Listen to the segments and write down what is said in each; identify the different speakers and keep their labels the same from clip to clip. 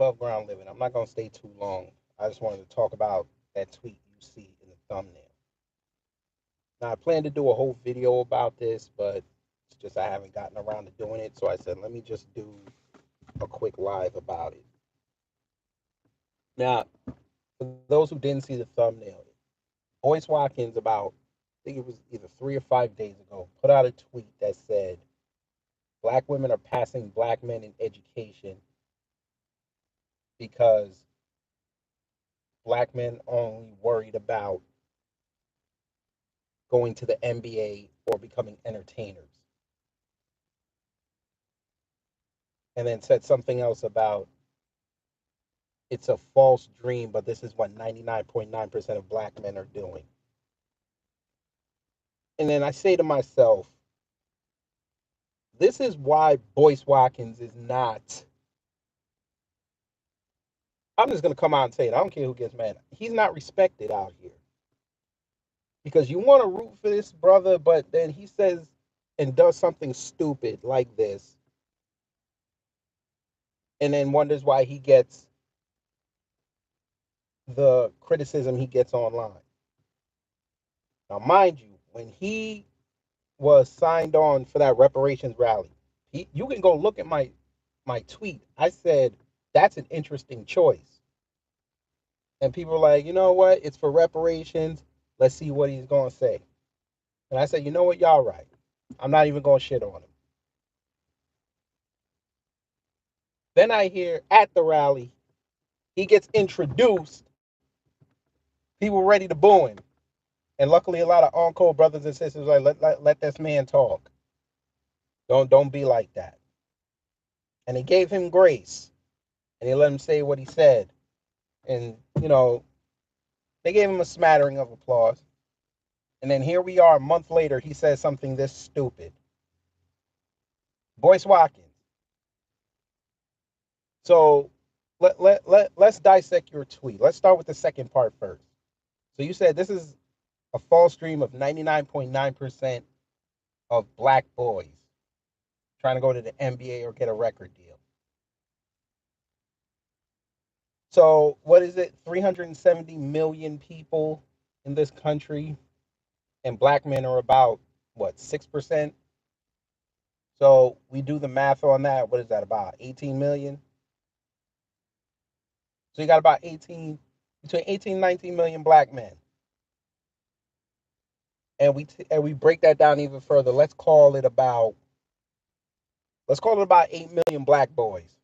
Speaker 1: above ground living. I'm not going to stay too long. I just wanted to talk about that tweet you see in the thumbnail. Now, I plan to do a whole video about this, but it's just I haven't gotten around to doing it. So I said, let me just do a quick live about it. Now, for those who didn't see the thumbnail, Boyce Watkins, about, I think it was either 3 or 5 days ago, put out a tweet that said, Black women are passing black men in education because black men only worried about going to the NBA or becoming entertainers. And then said something else about it's a false dream, but this is what 99.9% of black men are doing. And then I say to myself, this is why Boyce Watkins is not. I'm just going to come out and say it. I don't care who gets mad. He's not respected out here. Because you want to root for this brother, but then he says and does something stupid like this, and then wonders why he gets the criticism he gets online. Now, mind you, when he was signed on for that reparations rally, you can go look at my tweet. I said, that's an interesting choice. And people are like, you know what? It's for reparations. Let's see what he's going to say. And I said, you know what? Y'all right. I'm not even going to shit on him. Then I hear at the rally, he gets introduced. People ready to boo him. And luckily, a lot of Encore brothers and sisters are like, let this man talk. Don't be like that. And they gave him grace. And they let him say what he said. And, they gave him a smattering of applause. And then here we are a month later, he says something this stupid. Boyce Watkins. So let's dissect your tweet. Let's start with the second part first. So you said this is a false dream of 99.9% of black boys trying to go to the NBA or get a record deal. So what is it? 370 million people in this country, and black men are about, what, 6%? So we do the math on that. What is that, about 18 million? So you got about between 18 and 19 million black men. And we break that down even further. Let's call it about 8 million black boys.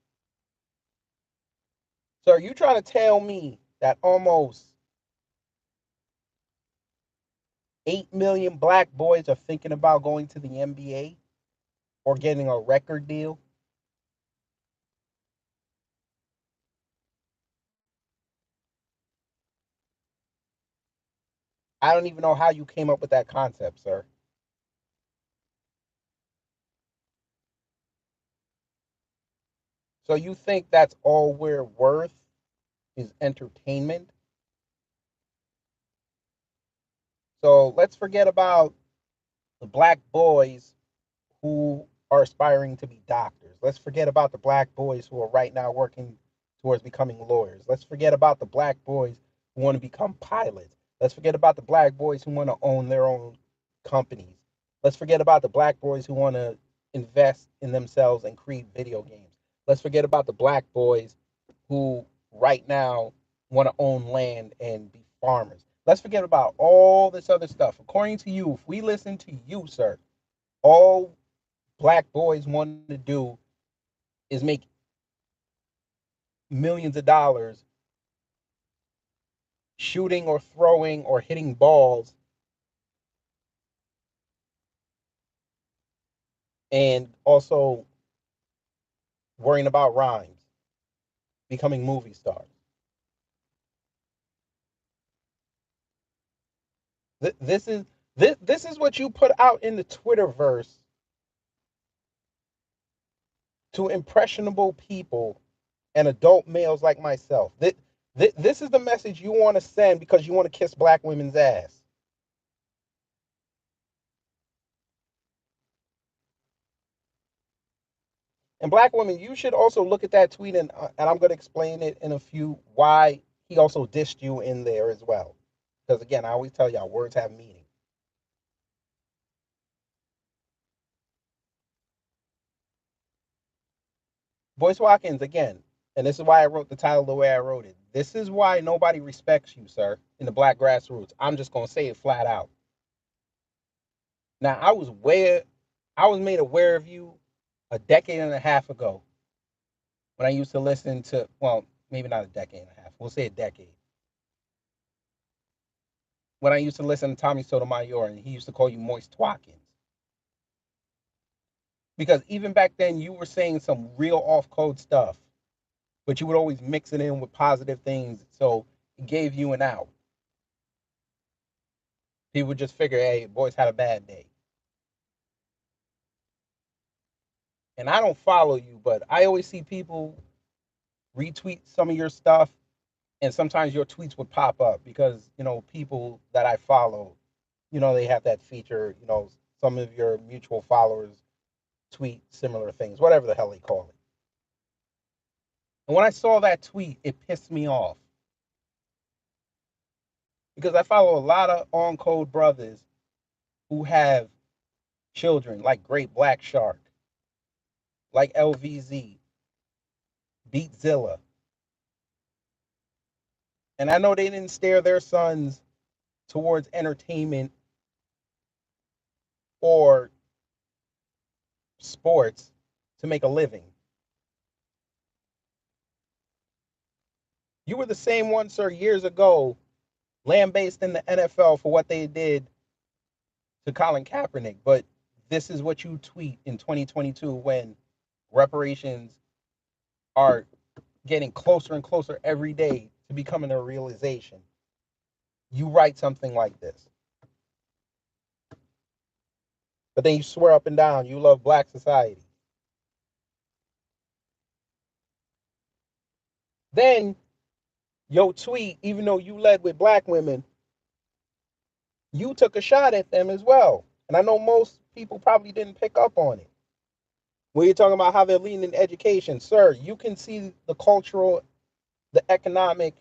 Speaker 1: So are you trying to tell me that almost 8 million black boys are thinking about going to the NBA or getting a record deal? I don't even know how you came up with that concept, sir. So you think that's all we're worth is entertainment? So let's forget about the black boys who are aspiring to be doctors. Let's forget about the black boys who are right now working towards becoming lawyers. Let's forget about the black boys who want to become pilots. Let's forget about the black boys who want to own their own companies. Let's forget about the black boys who want to invest in themselves and create video games. Let's forget about the black boys who right now want to own land and be farmers. Let's forget about all this other stuff. According to you, if we listen to you, sir, all black boys want to do is make millions of dollars shooting or throwing or hitting balls and also worrying about rhymes, becoming movie stars. This is this is what you put out in the Twitterverse to impressionable people and adult males like myself. This is the message you want to send because you want to kiss black women's ass. And black women, you should also look at that tweet, and I'm going to explain it in a few why he also dissed you in there as well. Because again, I always tell y'all, words have meaning. Boyce Watkins, again, and this is why I wrote the title the way I wrote it. This is why nobody respects you, sir, in the black grassroots. I'm just going to say it flat out. Now, I was made aware of you a decade and a half ago when I used to listen to, well, maybe not a decade and a half, we'll say a decade. When I used to listen to Tommy Sotomayor and he used to call you Moist Watkins. Because even back then, you were saying some real off code stuff, but you would always mix it in with positive things. So it gave you an out. People would just figure, hey, Boyce had a bad day. And I don't follow you, but I always see people retweet some of your stuff, and sometimes your tweets would pop up because, people that I follow, they have that feature, some of your mutual followers tweet similar things, whatever the hell they call it. And when I saw that tweet, it pissed me off because I follow a lot of on code brothers who have children like Great Black Shark, like LVZ, Beatzilla. And I know they didn't steer their sons towards entertainment or sports to make a living. You were the same one, sir, years ago, lambasted in the NFL for what they did to Colin Kaepernick. But this is what you tweet in 2022 when reparations are getting closer and closer every day to becoming a realization. You write something like this. But then you swear up and down you love black society. Then your tweet, even though you led with black women, you took a shot at them as well. And I know most people probably didn't pick up on it. When you're talking about how they're leading in education, sir, you can see the cultural, the economic,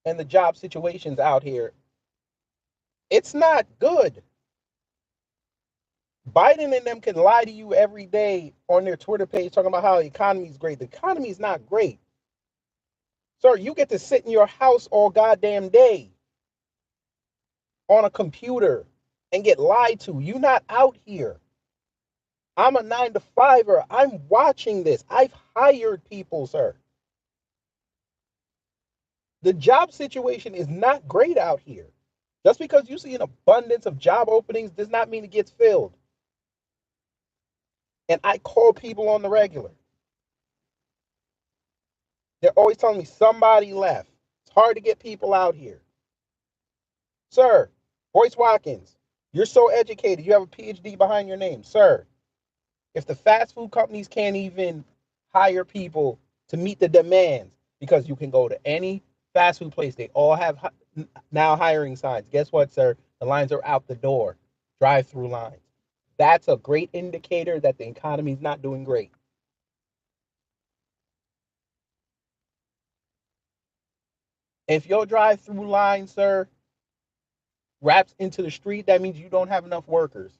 Speaker 1: and the job situations out here. It's not good. Biden and them can lie to you every day on their Twitter page talking about how the economy is great. The economy is not great. Sir, you get to sit in your house all goddamn day on a computer and get lied to. You're not out here. I'm a 9 to 5er. I'm watching this. I've hired people, sir. The job situation is not great out here. Just because you see an abundance of job openings does not mean it gets filled. And I call people on the regular. They're always telling me somebody left. It's hard to get people out here. Sir, Boyce Watkins, you're so educated. You have a PhD behind your name. Sir, if the fast food companies can't even hire people to meet the demands, because you can go to any fast food place, they all have now hiring signs. Guess what, sir? The lines are out the door, drive-through lines. That's a great indicator that the economy is not doing great. If your drive-through line, sir, wraps into the street, that means you don't have enough workers.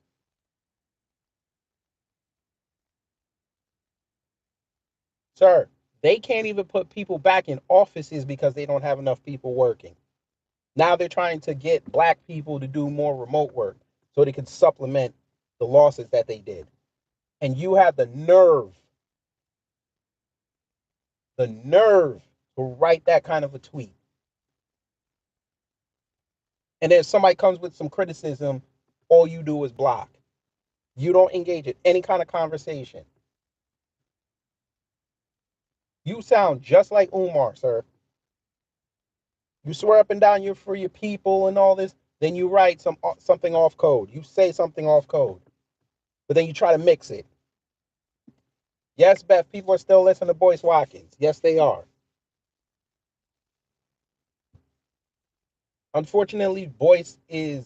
Speaker 1: Sir, they can't even put people back in offices because they don't have enough people working. Now they're trying to get black people to do more remote work so they can supplement the losses that they did. And you have the nerve to write that kind of a tweet. And then if somebody comes with some criticism, all you do is block. You don't engage in any kind of conversation. You sound just like Umar, sir. You swear up and down you're for your people and all this, then you write something off code. You say something off code, but then you try to mix it. Yes, Beth, people are still listening to Boyce Watkins. Yes, they are. Unfortunately, Boyce is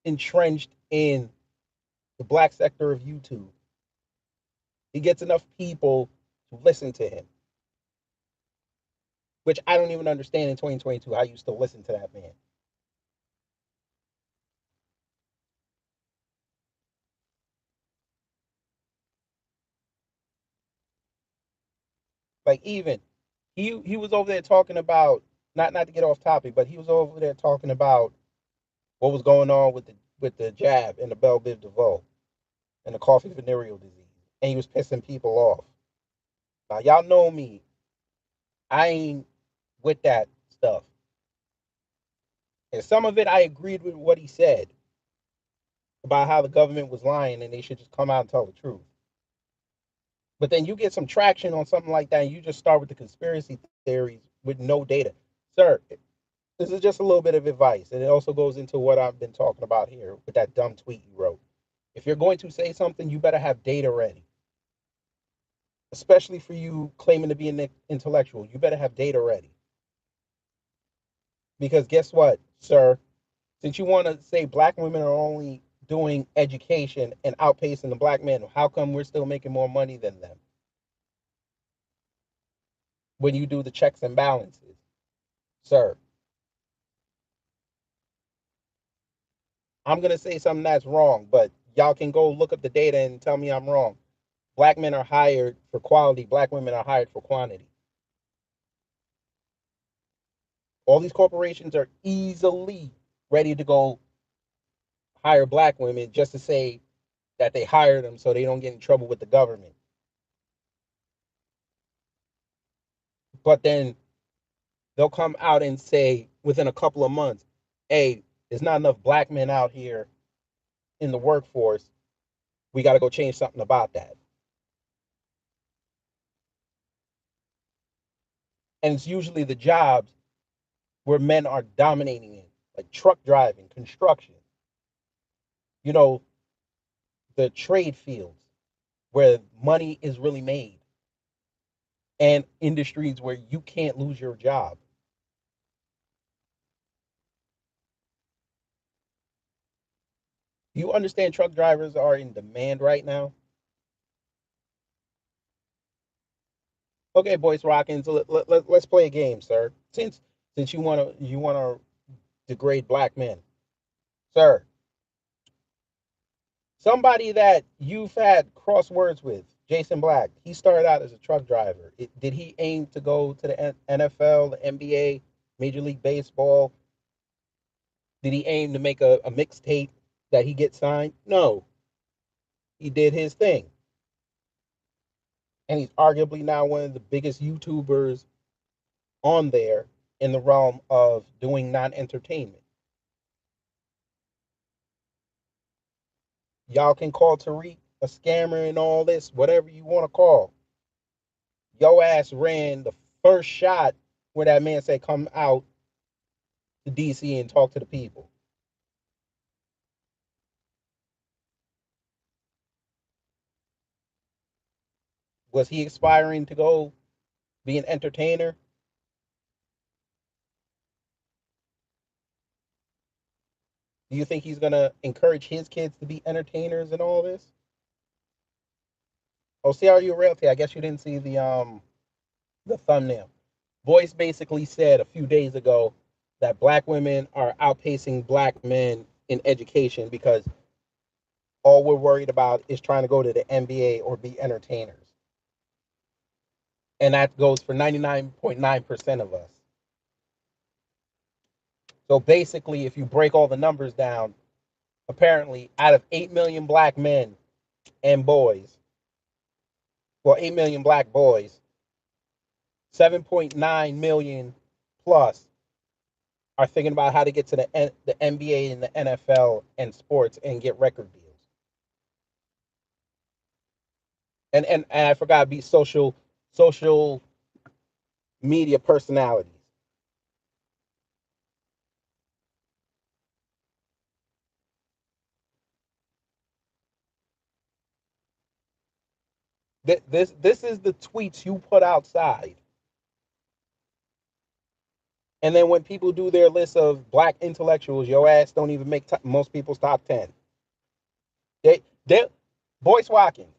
Speaker 1: entrenched in the black sector of YouTube. He gets enough people to listen to him, which I don't even understand in 2022 how you still listen to that man. Like even he was over there talking about, not to get off topic, but he was over there talking about what was going on with the jab and the Bell Biv DeVoe and the coffee venereal disease, and he was pissing people off. Now y'all know me, I ain't with that stuff, and some of it I agreed with what he said about how the government was lying and they should just come out and tell the truth. But then you get some traction on something like that, and you just start with the conspiracy theories with no data, sir. This is just a little bit of advice, and it also goes into what I've been talking about here with that dumb tweet you wrote. If you're going to say something, you better have data ready, especially for you claiming to be an intellectual. You better have data ready. Because guess what, sir? Since you want to say black women are only doing education and outpacing the black men, how come we're still making more money than them when you do the checks and balances, sir? I'm going to say something that's wrong, but y'all can go look up the data and tell me I'm wrong. Black men are hired for quality, black women are hired for quantity. All these corporations are easily ready to go hire black women just to say that they hired them so they don't get in trouble with the government. But then they'll come out and say within a couple of months, hey, there's not enough black men out here in the workforce. We got to go change something about that. And it's usually the jobs where men are dominating in, like truck driving, construction, you know, the trade fields where money is really made, and industries where you can't lose your job. You understand truck drivers are in demand right now? Okay, Boyce Watkins, let's play a game, sir. Since you want to degrade black men, sir. Somebody that you've had cross words with, Jason Black. He started out as a truck driver. Did he aim to go to the NFL, the NBA, Major League Baseball? Did he aim to make a mixtape that he gets signed? No, he did his thing, and he's arguably now one of the biggest YouTubers on there in the realm of doing non-entertainment. Y'all can call Tariq a scammer and all this, whatever you want to call. Yo ass ran the first shot where that man said, come out to DC and talk to the people. Was he aspiring to go be an entertainer? Do you think he's gonna encourage his kids to be entertainers and all this? Oh, CRU Realty. I guess you didn't see the thumbnail. Boyce basically said a few days ago that black women are outpacing black men in education because all we're worried about is trying to go to the NBA or be entertainers. And that goes for 99.9% of us. So basically, if you break all the numbers down, apparently out of 8 million black men and boys, well, 8 million black boys, 7.9 million plus are thinking about how to get to the NBA and the NFL and sports and get record deals. And I forgot to be social media personalities. This is the tweets you put outside. And then when people do their list of black intellectuals, your ass don't even make most people's top 10. They Boyce Watkins.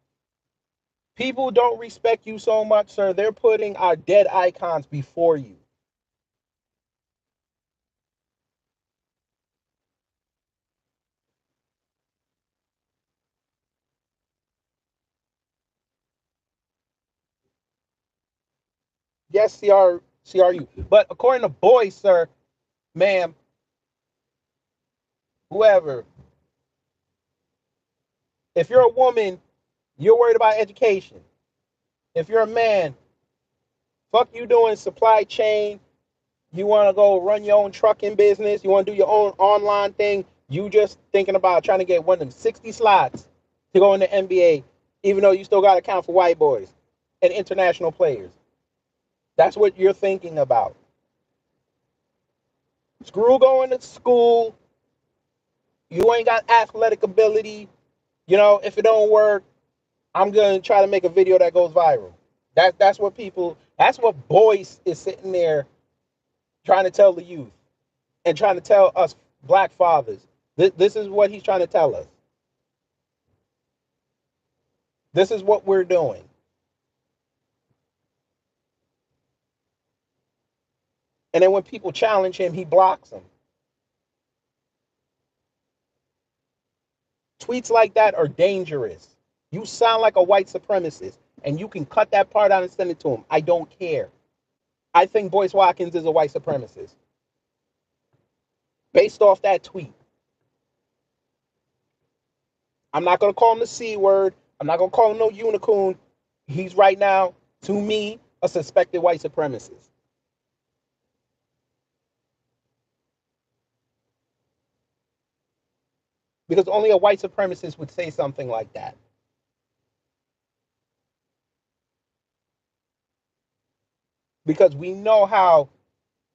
Speaker 1: People don't respect you so much, sir. They're putting our dead icons before you. Yes, CRU. But according to Boyce, sir, ma'am, whoever, if you're a woman, you're worried about education. If you're a man, fuck you doing supply chain. You want to go run your own trucking business. You want to do your own online thing. You just thinking about trying to get one of them 60 slots to go in the NBA, even though you still got to count for white boys and international players. That's what you're thinking about. Screw going to school. You ain't got athletic ability. You know, if it don't work, I'm gonna try to make a video that goes viral. That's what people. That's what Boyce is sitting there trying to tell the youth and trying to tell us black fathers. This is what he's trying to tell us. This is what we're doing. And then when people challenge him, he blocks them. Tweets like that are dangerous. You sound like a white supremacist, and you can cut that part out and send it to him. I don't care. I think Boyce Watkins is a white supremacist based off that tweet. I'm not going to call him the C word. I'm not going to call him no unicorn. He's right now, to me, a suspected white supremacist. Because only a white supremacist would say something like that. Because we know how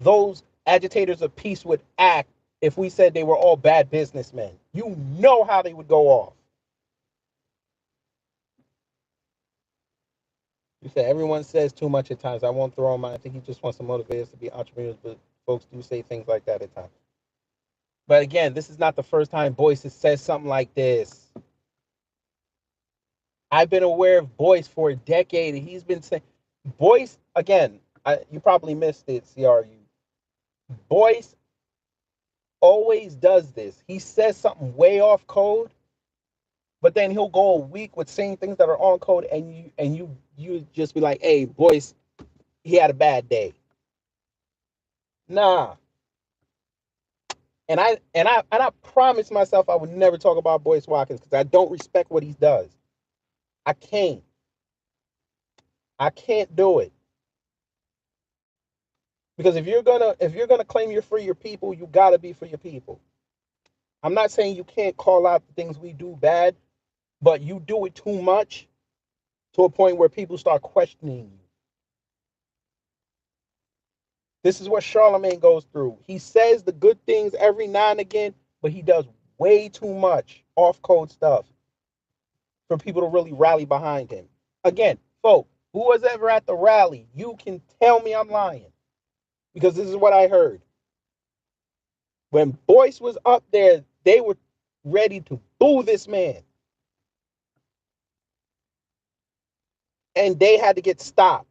Speaker 1: those agitators of peace would act if we said they were all bad businessmen. You know how they would go off. You said everyone says too much at times. I won't throw him out. I think he just wants to motivate us to be entrepreneurs, but folks do say things like that at times. But again, this is not the first time Boyce has said something like this. I've been aware of Boyce for a decade, and he's been saying, Boyce, again, you probably missed it, CRU. Boyce always does this. He says something way off code, but then he'll go a week with saying things that are on code, and you just be like, hey, Boyce, he had a bad day. Nah. And I promised myself I would never talk about Boyce Watkins because I don't respect what he does. I can't. I can't do it. Because if you're gonna claim you're for your people, you gotta be for your people. I'm not saying you can't call out the things we do bad, but you do it too much to a point where people start questioning you. This is what Charlemagne goes through. He says the good things every now and again, but he does way too much off code stuff for people to really rally behind him. Again, folks, who was ever at the rally, you can tell me I'm lying because this is what I heard. When Boyce was up there, they were ready to boo this man. And they had to get stopped.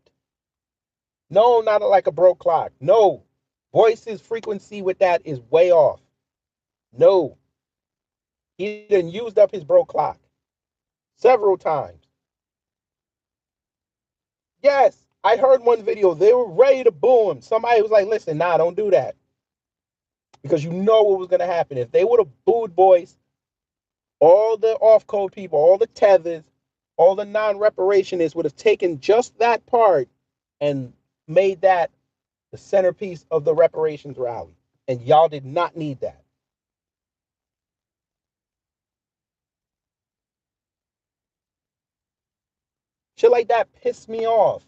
Speaker 1: No, not like a broke clock. No. Boyce's frequency with that is way off. No. He done used up his broke clock several times. Yes, I heard one video. They were ready to boo him. Somebody was like, listen, nah, don't do that. Because you know what was going to happen. If they would have booed Boyce, all the off code people, all the tethers, all the non reparationists would have taken just that part and made that the centerpiece of the reparations rally. And y'all did not need that. Shit like that pissed me off.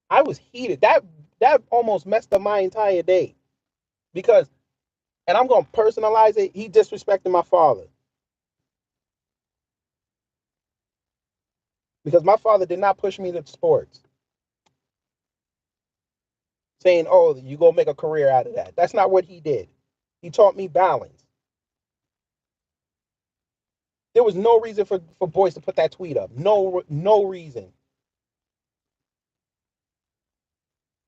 Speaker 1: I was heated. That almost messed up my entire day. Because, and I'm gonna personalize it, he disrespected my father. Because my father did not push me to sports. Saying, oh, you go make a career out of that. That's not what he did. He taught me balance. There was no reason for Boyce to put that tweet up. No reason.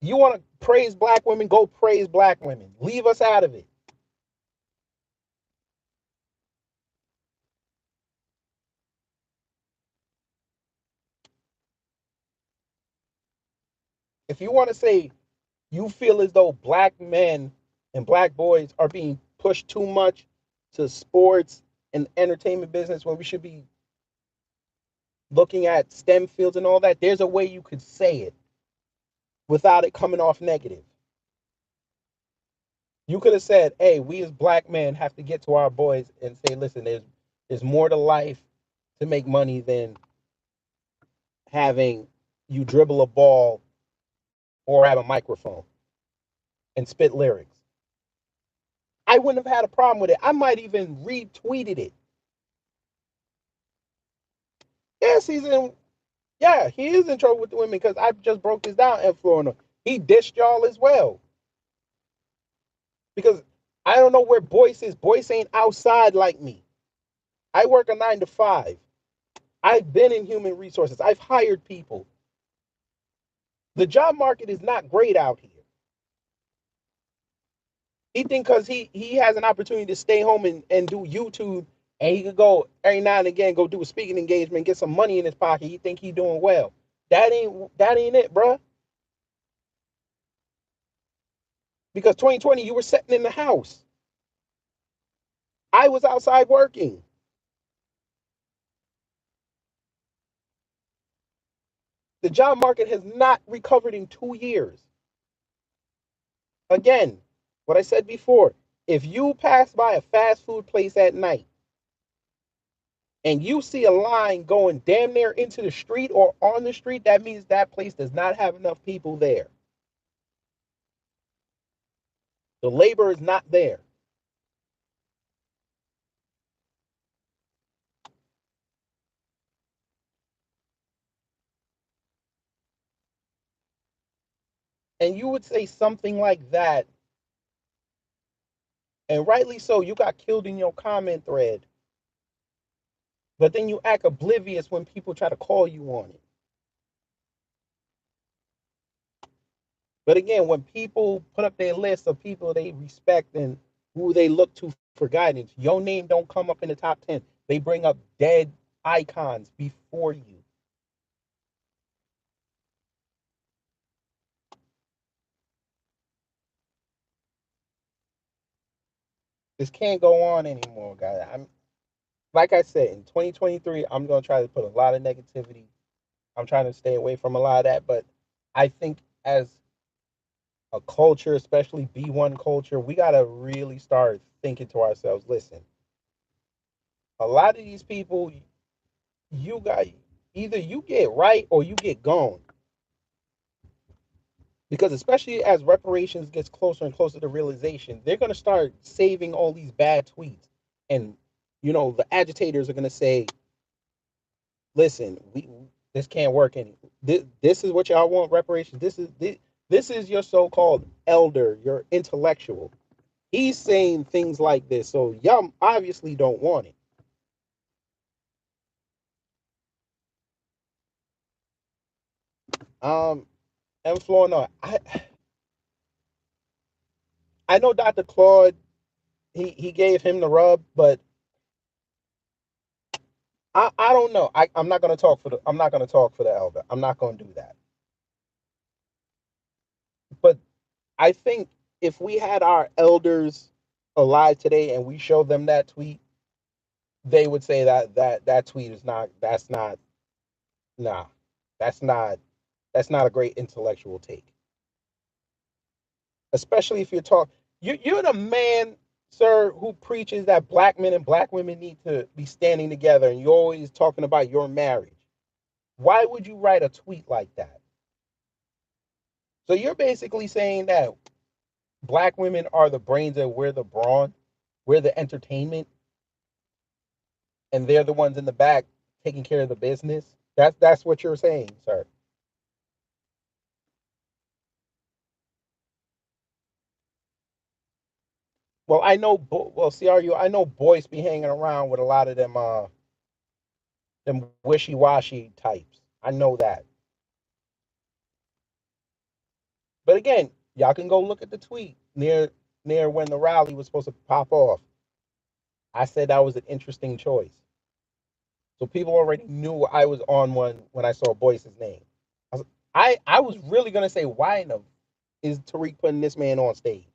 Speaker 1: You want to praise black women? Go praise black women. Leave us out of it. If you want to say you feel as though black men and black boys are being pushed too much to sports and entertainment business when we should be looking at STEM fields and all that, there's a way you could say it without it coming off negative. You could have said, "Hey, we as black men have to get to our boys and say, listen, there's more to life to make money than having you dribble a ball or have a microphone and spit lyrics." I wouldn't have had a problem with it. I might even retweeted it. Yes, he's in. Yeah, he is in trouble with the women because I just broke this down in Florida. He dissed y'all as well because I don't know where Boyce is. Boyce ain't outside like me. I work a 9 to 5. I've been in human resources. I've hired people. The job market is not great out here. He think because he has an opportunity to stay home and do YouTube and he could go every now and again go do a speaking engagement, get some money in his pocket. He think he doing well. That ain't it, bruh. Because 2020 you were sitting in the house. I was outside working. The job market has not recovered in 2 years. Again, what I said before, if you pass by a fast food place at night and you see a line going damn near into the street or on the street, that means that place does not have enough people there. The labor is not there. And you would say something like that, and rightly so, you got killed in your comment thread, but then you act oblivious when people try to call you on it. But again, when people put up their list of people they respect and who they look to for guidance, your name don't come up in the top 10. They bring up dead icons before you. This can't go on anymore, guys. I'm like I said, in 2023, I'm gonna try to put a lot of negativity. I'm trying to stay away from a lot of that, but I think as a culture, especially B1 culture, we gotta really start thinking to ourselves, listen, a lot of these people, you got either you get right or you get gone. Because especially as reparations gets closer and closer to realization, they're gonna start saving all these bad tweets. And the agitators are gonna say, listen, we this can't work anymore. This is what y'all want reparations. This is your so-called elder, your intellectual. He's saying things like this, so y'all obviously don't want it. Um, and Florida, I know Dr. Claude, he gave him the rub, but I don't know. I'm not gonna talk for the elder. I'm not gonna do that. But I think if we had our elders alive today and we showed them that tweet, they would say that tweet is not that's not nah that's not a great intellectual take, especially if you're the man, sir, who preaches that black men and black women need to be standing together, and you're always talking about your marriage. Why would you write a tweet like that? So you're basically saying that black women are the brains and we're the brawn, we're the entertainment, and they're the ones in the back taking care of the business. That's what you're saying, sir. Well, I know. Well, CRU, I know Boyce be hanging around with a lot of them wishy washy types. I know that. But again, y'all can go look at the tweet near when the rally was supposed to pop off. I said that was an interesting choice. So people already knew I was on one when I saw Boyce's name. I was really gonna say, why in the is Tariq putting this man on stage?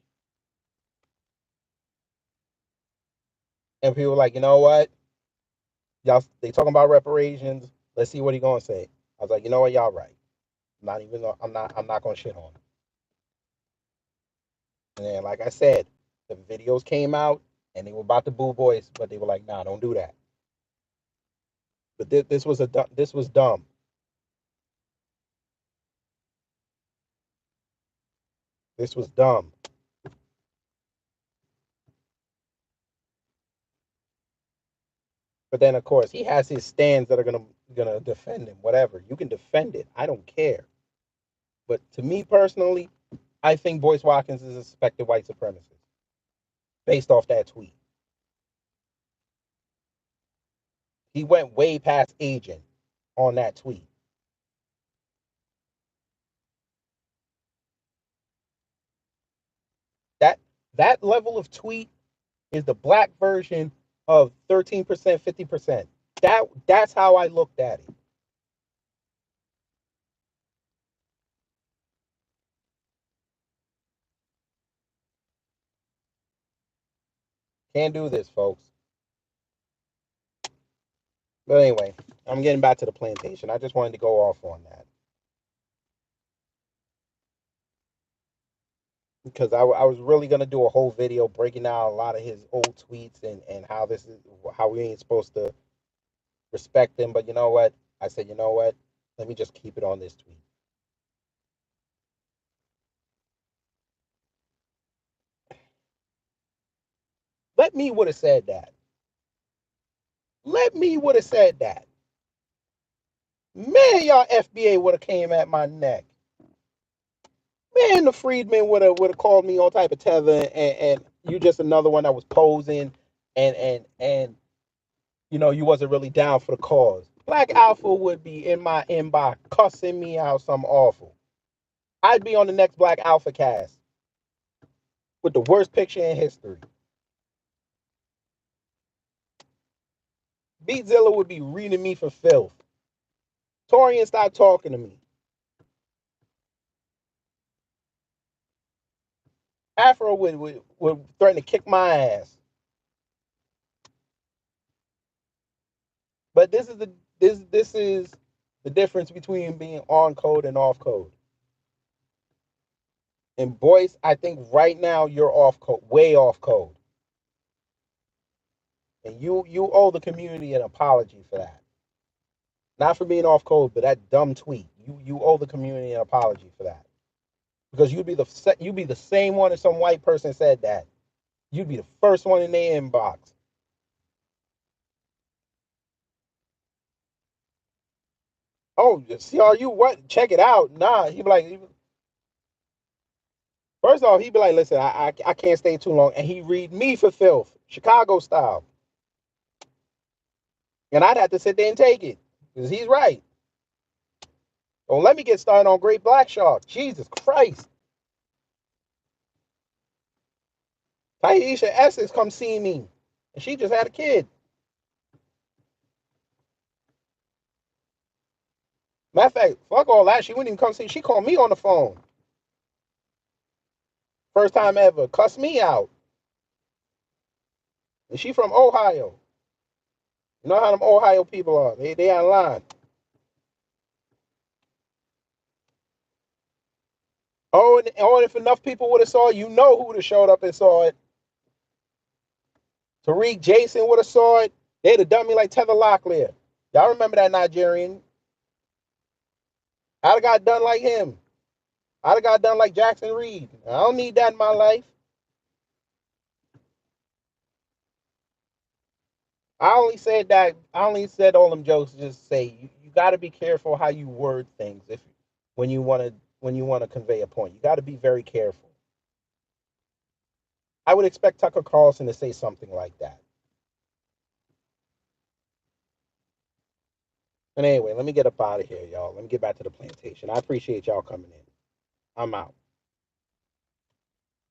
Speaker 1: And people were like, you know what? Y'all they talking about reparations. Let's see what he gonna say. I was like, you know what, y'all right. I'm not gonna shit on him. And then, like I said, the videos came out and they were about to boo Boyce, but they were like, nah, don't do that. But this was dumb. This was dumb. But then of course he has his stands that are gonna defend him. Whatever. You can defend it. I don't care. But to me personally, I think Boyce Watkins is a suspected white supremacist based off that tweet. He went way past agent on that tweet. That that level of tweet is the black version of 13%, 50%. That's how I looked at it. Can't do this, folks. But anyway, I'm getting back to the plantation. I just wanted to go off on that because I was really gonna do a whole video breaking down a lot of his old tweets and how this is how we ain't supposed to respect him. But you know what? I said, you know what? Let me just keep it on this tweet. Let me would have said that. Let me would have said that. Man, y'all FBA would have came at my neck. Man, the freedmen would have called me all type of tether, and you just another one that was posing, and you know you wasn't really down for the cause. Black Alpha would be in my inbox cussing me out something awful. I'd be on the next Black Alpha cast with the worst picture in history. Beatzilla would be reading me for filth. Torian, stop talking to me. Afro would threaten to kick my ass. But this is the difference between being on code and off code. And Boyce, I think right now you're off code, way off code. And you owe the community an apology for that. Not for being off code, but that dumb tweet. You owe the community an apology for that. Because you'd be the same one if some white person said that. You'd be the first one in their inbox. Oh, see, are you what? Check it out. Nah, he'd be like, first off, he'd be like, listen, I can't stay too long. And he read me for filth, Chicago style. And I'd have to sit there and take it. Because he's right. Don't let me get started on Great Black Shark. Jesus Christ. Taisha Essex come see me. And she just had a kid. Matter of fact, fuck all that. She wouldn't even come see. She called me on the phone. First time ever. Cuss me out. And she from Ohio. You know how them Ohio people are. They online. And if enough people would have saw it, you know who would have showed up and saw it. Tariq Jason would have saw it. They'd have done me like Tether Locklear. Y'all remember that Nigerian? I'd have got done like him. I'd have got done like Jackson Reed. I don't need that in my life. I only said all them jokes to just say you got to be careful how you word things if when you want to convey a point. You got to be very careful. I would expect Tucker Carlson to say something like that. But anyway, let me get up out of here, y'all. Let me get back to the plantation. I appreciate y'all coming in. I'm out.